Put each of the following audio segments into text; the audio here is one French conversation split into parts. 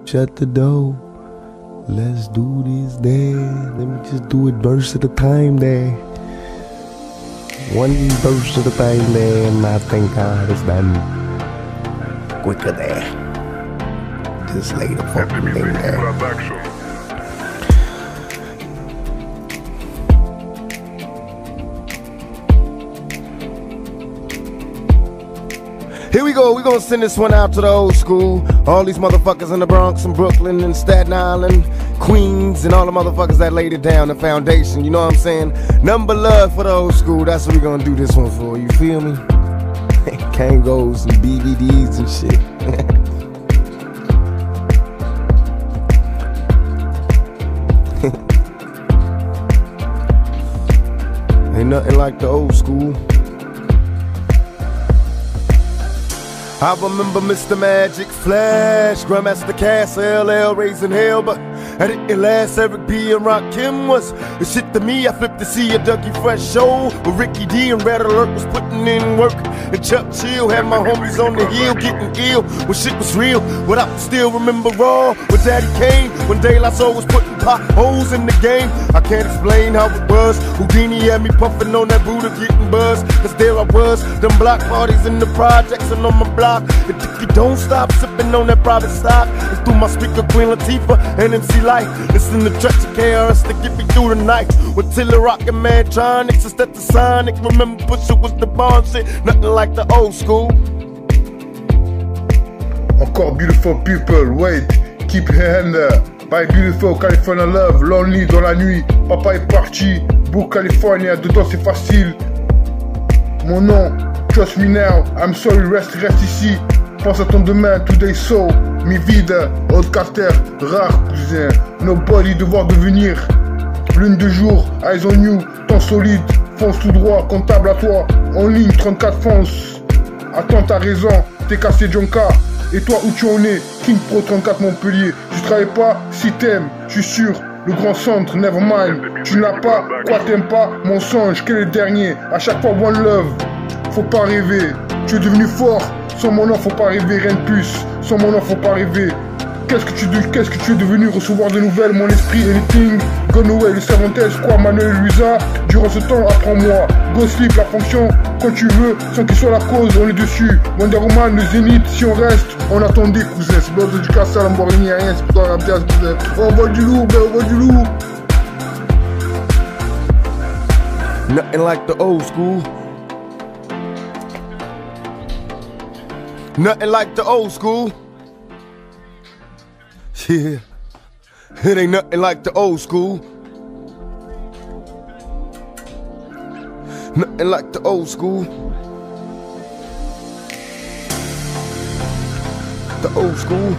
Shut the door. Let's do this dance. Let me just do it verse at a time there. One verse at a time there, and I think it's done quicker there. Just lay the fucking thing there. Here we go, we gonna send this one out to the old school. All these motherfuckers in the Bronx and Brooklyn and Staten Island, Queens, and all the motherfuckers that laid it down, the foundation, you know what I'm saying? Number love for the old school, that's what we gonna do this one for, you feel me? Kangos and BVDs and shit. Ain't nothing like the old school. I remember Mr. Magic Flash, Grandmaster Cass, LL raising hell, but I didn't last. Eric B and Rakim was the shit to me. I flipped to see a Dougie Fresh show where Ricky D and Red Alert was putting in work. And Chuck Chill had my homies on the hill getting ill when shit was real. What I still remember raw when Daddy came, when De La Soul was putting potholes in the game. I can't explain how it was. Houdini had me puffing on that Buddha getting buzzed. Cause there I was, them block parties in the projects and on my block. If you don't stop sipping on that private stock, it's through my speaker Queen Latifah and MC Light. Listen to tracks of KRS to get me through the night. With Tiller Rock and Mantronics instead of Sonic. Remember Pusha was the bomb shit, nothing like the old school. Encore beautiful people, wait, keep your hand there. Bye beautiful California love, lonely dans la nuit. Papa est parti, Book California, dedans c'est facile. Mon nom, trust me now, I'm sorry, reste ici. Pense à ton demain, today so, mi vida, old Carter, rare cousin. Nobody devoir devenir. Lune de jour, eyes on you, temps solide, fonce tout droit, comptable à toi. En ligne, 34 fonce. Attends, t'as raison, t'es cassé Jonka. Et toi où tu en es, King Pro 34 Montpellier. Tu travailles pas, si t'aimes, je suis sûr. Le grand centre, nevermind. Tu n'as pas, quoi t'aimes pas, mensonge, quel est le dernier? À chaque fois, one love. Faut pas rêver, tu es devenu fort. Sans mon nom, faut pas rêver, rien de plus. Sans mon nom, faut pas rêver. Qu'est-ce que tu es devenu? Recevoir des nouvelles, mon esprit, anything. Gone away, le Cervantes, quoi, Manuel Luisa. Durant ce temps, apprends-moi. Go sleep, la fonction, quand tu veux, sans qu'il soit la cause, on est dessus. Wonder Woman, le Zénith, si on reste, on attendait, cousin. C'est pas du Cassa, Lamborghini, rien, c'est pas Rabdias, cousin. On voit du lourd, ben on voit du lourd. Nothing like the old school. Nothing like the old school. Yeah, it ain't nothing like the old school. Nothing like the old school. The old school.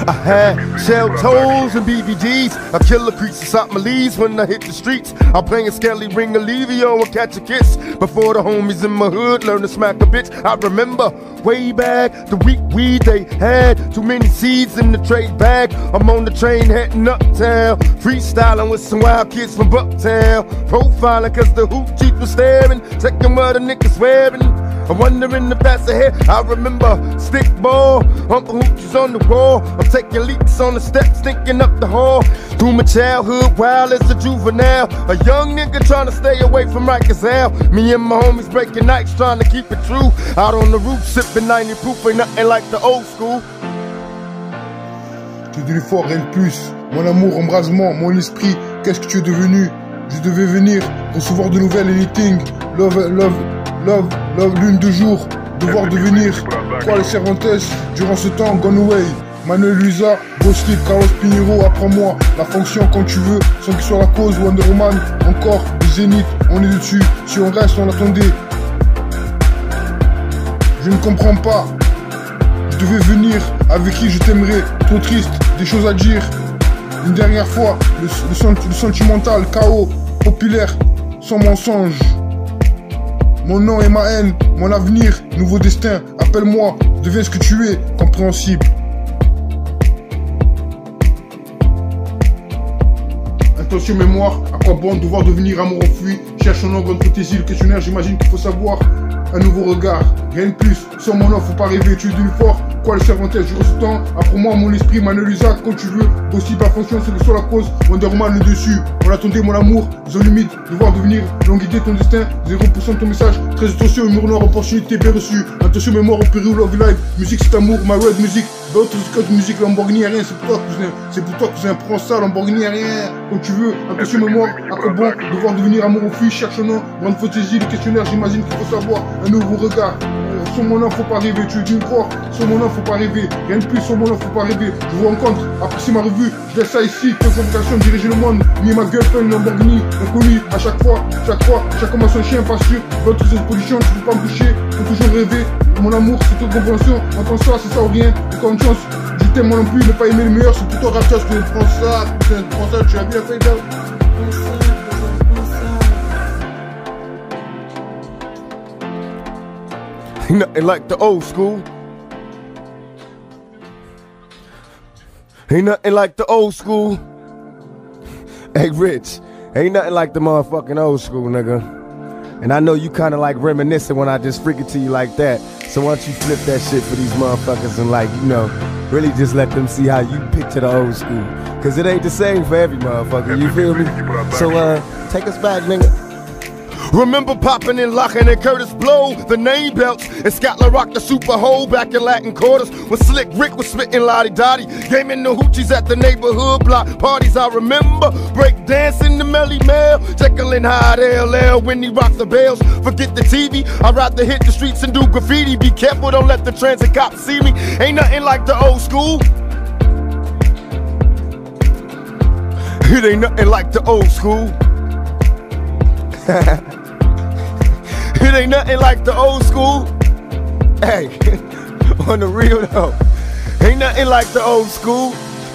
I had shell toes and BVDs. I kill the creeps inside my leaves when I hit the streets. I'm playing Skelly Ring Olivio and catch a kiss. Before the homies in my hood learn to smack a bitch. I remember way back the week weed they had. Too many seeds in the trade bag. I'm on the train heading uptown. Freestyling with some wild kids from Bucktown. Profiling cause the hoop chief was staring. Checking what the niggas wearing. I'm wondering if that's ahead. I remember stick ball, Uncle Hoochie's on the wall. I'm taking leaks on the steps, thinking up the hall. Through my childhood, wild as a juvenile. A young nigga trying to stay away from Rikers Hell. Me and my homies breaking nights, trying to keep it true. Out on the roof, sipping 90 proof, ain't nothing like the old school. Tu es devenu fort, rien de plus. Mon amour, embrasement, mon esprit, qu'est-ce que tu es devenu? Je devais venir, recevoir de nouvelles, anything. Love, lune de jour, devoir devenir. Quoi les Cervantes, durant ce temps, gone away. Manuel Luisa, Boslip, Carlos Pinheiro, apprends-moi la fonction quand tu veux, sans qu'il soit la cause. Wonder Woman, encore, le Zénith, on est dessus. Si on reste, on attendait. Je ne comprends pas. Je devais venir, avec qui je t'aimerais. Trop triste, des choses à dire. Une dernière fois, le sentimental, chaos, populaire, sans mensonge. Mon nom et ma haine, mon avenir, nouveau destin. Appelle-moi, deviens ce que tu es, compréhensible. Intention, mémoire, à quoi bon devoir devenir amour enfui. Cherche un nom contre tes îles, questionnaire, j'imagine qu'il faut savoir. Un nouveau regard. rien de plus. Sur mon offre, faut pas rêver, tu es devenu fort. Quoi le Cervantes, je reste temps. Après moi, mon esprit, Manuelisa, quand tu veux. Aussi ta fonction, c'est que soit la cause. Wonderman le dessus. On attendait mon amour, zone humide, devoir devenir. Long guider ton destin, 0% de ton message. Très attention, humour noir, opportunité bien reçue. Attention, mémoire au péril, love live. Musique, c'est amour, ma red music. D'autres codes musique, Lamborghini, rien, c'est pour toi, cousin. C'est pour toi, cousin. Prends ça, Lamborghini, rien. Comme tu veux, attention, mémoire, à quoi bon. Devoir devenir amour au fils, cherche un nom. Grande fantaisie, le questionnaire, j'imagine qu'il faut savoir. Un nouveau regard. Sur mon nom, faut pas rêver, tu es d'une croire. Sur mon nom, faut pas rêver. Rien de plus, sur mon nom, faut pas rêver. Je vous rencontre, apprécie ma revue. Je laisse ça ici. Quelle convocation, diriger le monde. Ni ma girlfriend, Lamborghini. Inconnu, à chaque fois, chaque homme a son chien, pas sûr. Votre position, tu peux pas me toucher. Faut toujours rêver. Mon amour, c'est toute compréhension. Entends ça, c'est ça ou rien. Encore une chance. Je t'aime moi non plus, ne pas aimer le meilleur. C'est pour toi, Raptas, que je prends ça. Putain, prends ça, tu as bien fait, là. Ain't nothing like the old school. Ain't nothing like the old school. Hey, Rich, ain't nothing like the motherfucking old school, nigga. And I know you kind of like reminiscing when I just freak it to you like that. So why don't you flip that shit for these motherfuckers and, like, you know, really just let them see how you picture the old school. Cause it ain't the same for every motherfucker, you feel me? So take us back, nigga. Remember popping and locking and Curtis Blow, the name belts, and Scotland Rock the Super Hole back in Latin quarters. When Slick Rick was spitting Lottie Dottie, gaming the hoochies at the neighborhood block parties. I remember break dancing the Melly Mel, Jekyll and Hyde LL when he rocked the bells. Forget the TV, I'd rather hit the streets and do graffiti. Be careful, don't let the transit cops see me. Ain't nothing like the old school. It ain't nothing like the old school. It ain't nothing like the old school. Hey, on the real though, ain't nothing like the old school.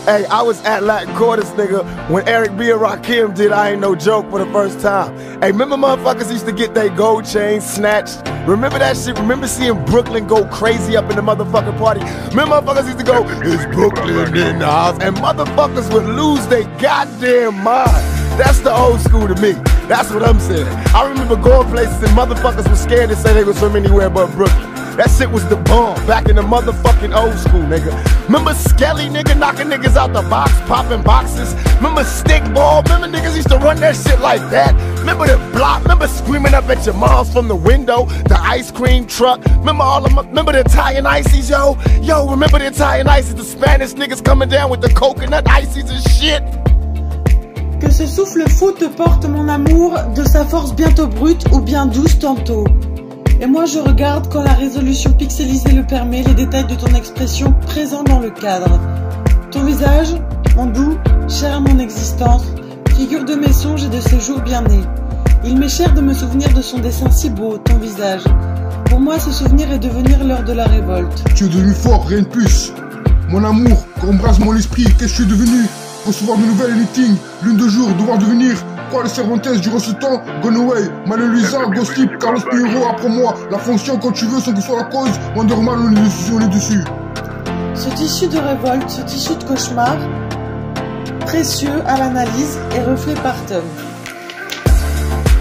Hey, I was at Latin Quarters, nigga, when Eric B and Rakim did I Ain't No Joke for the first time. Hey, remember motherfuckers used to get their gold chains snatched? Remember that shit? Remember seeing Brooklyn go crazy up in the motherfucking party? Remember motherfuckers used to go, it's Brooklyn in the house, and motherfuckers would lose their goddamn mind. That's the old school to me. That's what I'm saying. I remember going places and motherfuckers were scared to say they was from anywhere but Brooklyn. That shit was the bomb back in the motherfucking old school, nigga. Remember Skelly, nigga, knocking niggas out the box, popping boxes? Remember Stickball? Remember niggas used to run that shit like that? Remember the block? Remember screaming up at your moms from the window? The ice cream truck? Remember remember the Italian ices, yo? Yo, remember the Italian ices? The Spanish niggas coming down with the coconut ices and shit? Que ce souffle fou te porte mon amour, de sa force bientôt brute ou bien douce tantôt. Et moi je regarde quand la résolution pixelisée le permet, les détails de ton expression présents dans le cadre. Ton visage, mon doux, cher à mon existence, figure de mes songes et de ces jours bien nés. Il m'est cher de me souvenir de son dessin si beau, ton visage. Pour moi ce souvenir est devenir l'heure de la révolte. Tu es devenu fort, rien de plus. Mon amour, embrasse mon esprit, qu'est-ce que je suis devenu? Recevoir de nouvelles anything, lune de jour, devoir devenir. Quoi le Cervantes durant ce temps? Gone away, Manuelisa, Ghostip, Carlos Pierrot, après moi. La fonction quand tu veux, sans que ce soit la cause. Wonderman, on est dessus. Ce tissu de révolte, ce tissu de cauchemar, précieux à l'analyse et reflet par tonne.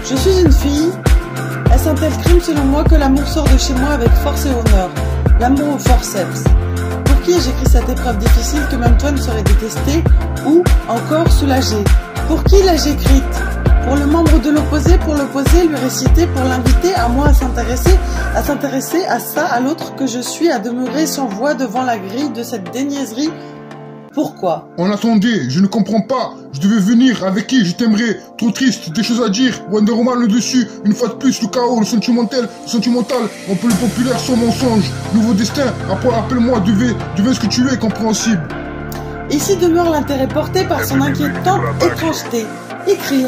Je suis une fille. Est-ce un tel crime selon moi que l'amour sort de chez moi avec force et honneur? L'amour au forceps. Pour qui ai-je écrit cette épreuve difficile que même toi ne saurais détester ou encore soulager? Pour qui l'ai-je écrite? Pour le membre de l'opposé, pour l'opposé, lui réciter, pour l'inviter à moi à s'intéresser à ça, à l'autre que je suis, à demeurer sans voix devant la grille de cette déniaiserie. Pourquoi? On attendait, je ne comprends pas. Je devais venir, avec qui je t'aimerais. Trop triste, des choses à dire. Wonder Woman le dessus, une fois de plus, le chaos, le sentimental. On peut le populaire sans mensonge. Nouveau destin, appelle-moi, devais ce que tu es, compréhensible. Ici demeure l'intérêt porté par son inquiétante étrangeté. Écrire.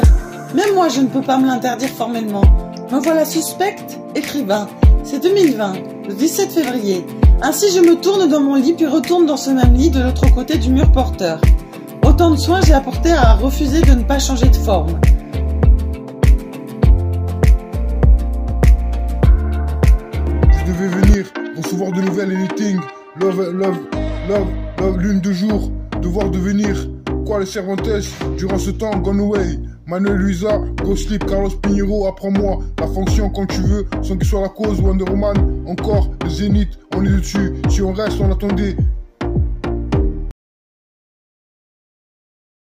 Même moi, je ne peux pas me l'interdire formellement. Me voilà suspecte, écrivain. C'est 2020, le 17 février. Ainsi, je me tourne dans mon lit, puis retourne dans ce même lit de l'autre côté du mur porteur. Autant de soins j'ai apporté à refuser de ne pas changer de forme. Je devais venir, recevoir de nouvelles anything. Love, lune de jour, devoir devenir. Quoi les Cervantes, durant ce temps, gone away. Manuel Luisa, Goslip, Carlos Pinheiro, apprends-moi la fonction quand tu veux, sans qu'il soit la cause. Wonder Woman, encore, le Zénith, on est dessus. Si on reste, on attendait.